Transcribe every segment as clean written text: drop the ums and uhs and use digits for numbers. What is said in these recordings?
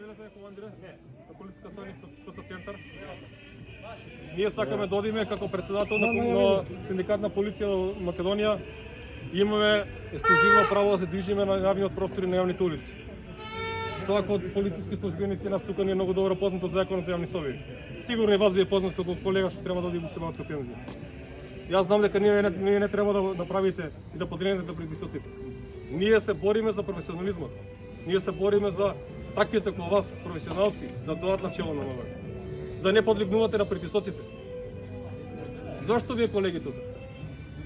Желете да командире? Не. На полициска станица Цркоста центар. Ние сакаме да одиме како председател на синдикат на полиција во Македонија. Имаме ексклузивно право да се движиме на јавниот простор и на јавните улици. Тоа кога полициски службеници нас тука не е многу добро познато за законот за јавни соби. Сигурно и вас ви е познат како колега што треба да оди уште малку пензија. Јас знам дека ние не треба да направите и да подринете пред висоците. Ние се бориме за професионализмот. Ние се бориме за таквите како вас професионалци да дојдат на чело на МВР. Да не подлегнувате на притисоците. Зошто вие колеги тука?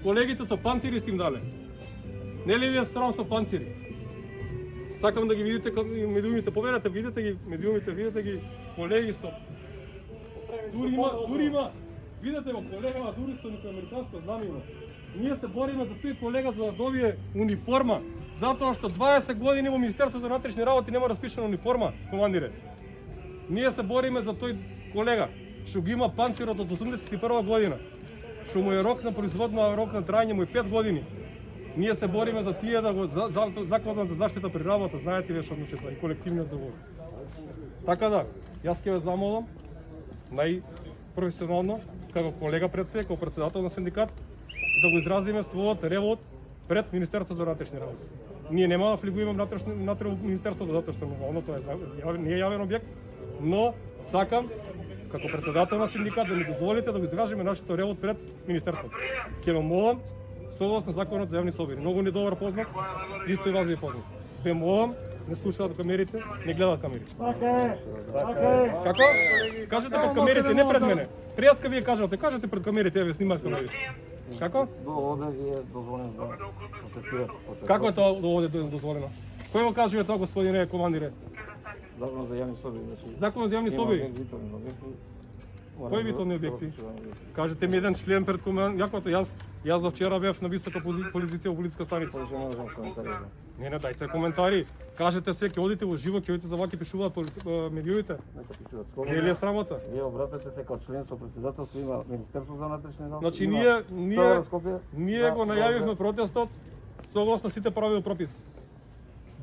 Колегите со панцири сте им дале. Нели ви е срам со панцири? Сакам да ги видите медиумите, поверете, видите ги медиумите, видите ги колеги со дури има, видите го колегава дури со некој американско знаме има. Ние се бориме за тој колега за да добие униформа, затоа што 20 години во Министерството за внатрешни работи нема распишана униформа, командире. Ние се бориме за тој колега што ги има панцирот од 81 година, што му е рок на производна, рок на трајање му е 5 години. Ние се бориме за тие да го законот за заштита при работа, знаете вие што значи тоа и колективниот договор. Така да, јас ќе ве замолам најпрофесионално како колега пред се, како председател на синдикат, да го изразиме својот ревот пред Министерството за внатрешни работи. Ние нема да влегуваме внатре во Министерството затоа што тоа не е јавен објект, но сакам како председател на синдикат да ми дозволите да го изражиме нашето ревот пред Министерството. Ќе ве молам согласно законот за јавни соби. Многу недобар познат, исто и вас ви е познат. Ве молам, не слушаат камерите, не гледаат камерите. Како? Кажете пред камерите, не пред мене. Пријаска вие кажете пред камерите, еве снимаат камерите. Како? До овде ви е дозволено да протестирате. Како е тоа до овде дозволено? Кој го кажува тоа, господине командире? Закон за јавни соби. Закон за јавни соби? Кои витовни објекти? Кажете ми еден член пред јакото јас до вчера бев на висока позиција во полициска станица. Не, дајте коментари. Кажете се, ќе одите во живо, ќе одите за ваки пишуваат медиумите. Не ли е срамота? Вие обратете се као членство председателство има Министерство за внатрешни работи. Значи ние го најавивме протестот согласно сите правила и прописи.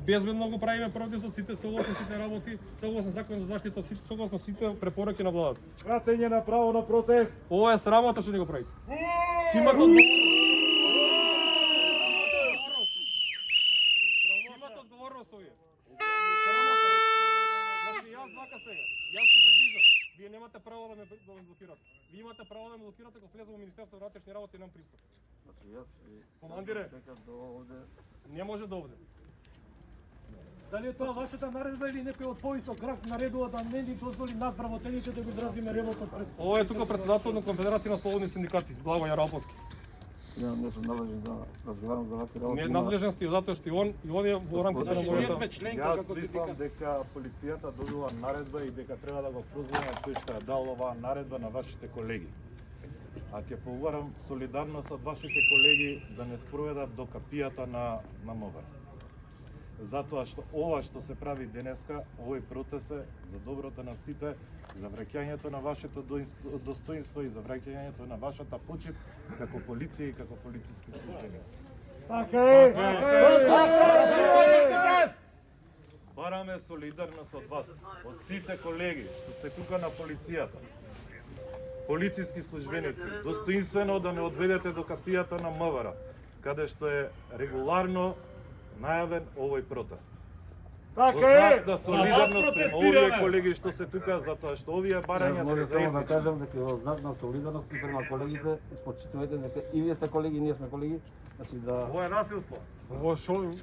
Безбедно го правиме протестот, сите согласно сите работи, согласно закон за заштита, согласно сите препораки на владата. Вратење на право на протест. Ова е срамота што не го правите. Имате одговорност. Имате одговорност овие. Срамота. Значи јас вака сега. Јас ќе се движам. Вие немате право да ме блокирате. Вие имате право да ме блокирате кога влезам во Министерството за внатрешни работи и немам пристап. Значи јас командире, до овде не може да овде. Дали е тоа вашата наредба или некој од повисок град наредува да не ни дозволи нас вработените да го изразиме ревотот пред? Ова е тука председател на Конфедерација на слободни синдикати, Благо Јараповски. не сум надлежен да разговарам за вакви работи. Не е надлежен сте затоа што и он е во рамките на мојата. Јас мислам дека полицијата добила наредба и дека треба да го прозвиме тој што е дал оваа наредба на вашите колеги. А ќе поугарам солидарност од вашите колеги да не спроведат до капијата на МВР. Затоа што ова што се прави денеска, овој протест е за доброто на сите, за враќањето на вашето достоинство и за враќањето на вашата почит како полиција и како полициски службеници. Така е! Бараме солидарност од вас, од сите колеги што сте тука на полицијата. Полициски службеници, достоинствено да не одведете до капијата на МВР, каде што е регуларно најавен овој протест. Така е! Да солидарност према овие колеги што се тука, затоа што овие барања Може се само да заеднични. кажам дека во знак на солидарност и према колегите, испочитувате дека и вие сте колеги, ние сме колеги, значи да Ова е насилство. Ово шо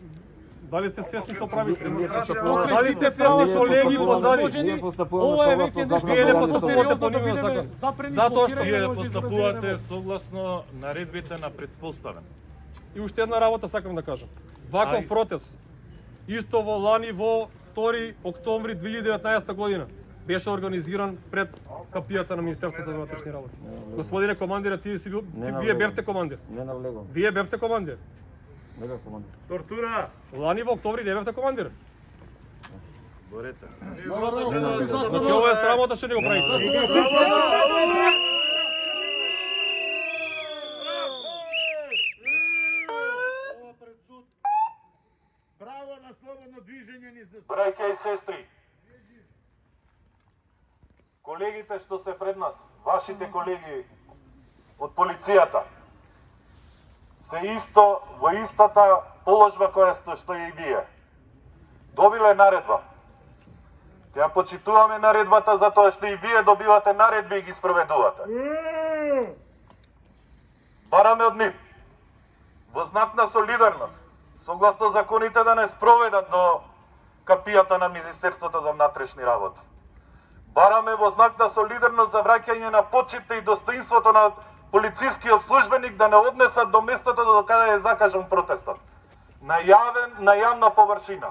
дали сте свесни што правите? Ние Дали постапуваме- сте свесни колеги позади? Ние постапуваме Ова е согласно веќе закон. Вие не нешто постапувате по да нивен бидеме закон. запрени, Затоа што блокирани, Вие да може да постапувате изразиме согласно наредбите на предпоставен. И уште една работа сакам да кажам. Ваков Ај. протест исто во лани во 2 октомври 2019 година беше организиран пред капијата на Министерството за внатрешни работи. Господине командире, вие бевте командир. Не навлегувам. Вие бевте командир. Не бев командир. Тортура! Лани во октомври не бевте командир. Борете. Значи ова е срамота што не го правите. Право на слободно движење низ браќа и сестри. колегите што се пред нас, вашите колеги од полицијата, се исто во истата положба која што и вие. Добиле наредба. Ќе ја почитуваме наредбата затоа што и вие добивате наредби и ги спроведувате. Бараме од нив во знак на солидарност, согласно законите да не спроведат до капијата на Министерството за внатрешни работи. Бараме во знак на солидарност за враќање на почитта и достоинството на полицискиот службеник да не однесат до местото до каде е закажан протестот. На јавна површина.